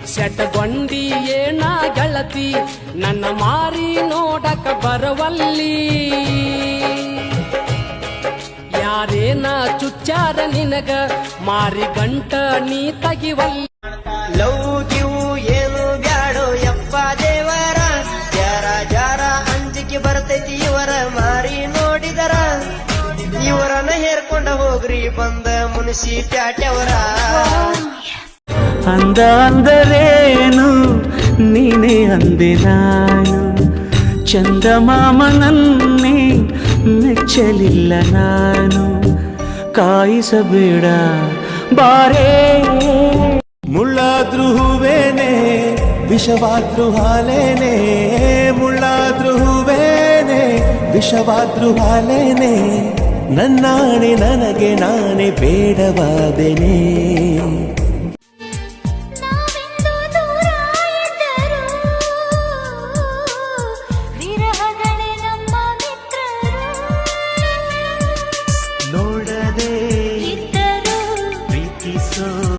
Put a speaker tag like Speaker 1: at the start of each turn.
Speaker 1: ಸೆಟಗೊಂಡಿ ಏನ ಗೆಳತಿ ನನ್ನ ಮಾರಿ ನೋಡಕ ಬರವಲ್ಲಿ ಯಾರೇನ ಚುಚ್ಚಾರ ನಿನಗ ಮಾರಿ ಗಂಟ ನೀ ತಗಿವಲ್ಲಿ
Speaker 2: ಲವ್ ಗಿವು ಏನು ಬ್ಯಾಡೋ ಯಪ್ಪ ದೇವರ ಜರ ಜರ ಅಂಜಿಕೆ ಬರ್ತೈತಿ ಇವರ ಮಾರಿ ನೋಡಿದರ ಇವರನ್ನ ಹೇರ್ಕೊಂಡ ಹೋಗ್ರಿ ಬಂದ ಮುನ್ಸಿ ಪ್ಯಾಟ್ಯವರ
Speaker 3: ಅಂದ ಅಂದರೇನು ನೀನೇ ಅಂದೆ ನಾನು ಚಂದಮಾಮನನ್ನೇ ಮೆಚ್ಚಲಿಲ್ಲ ನಾನು ಕಾಯಿಸಬೇಡ ಬಾರೇ
Speaker 4: ಮುಳ್ಳಾದ್ರೂ ಹೂವೇನೆ ವಿಷವಾದ್ರೂ ಹಾಲೇನೆ ಮುಳ್ಳಾದ್ರೂ ಹೂವೇನೆ ವಿಷವಾದ್ರೂ ಹಾಲೇನೆ ನನ್ನಾಣೆ ನನಗೆ ನಾನೇ ಬೇಡವಾದೆನೆ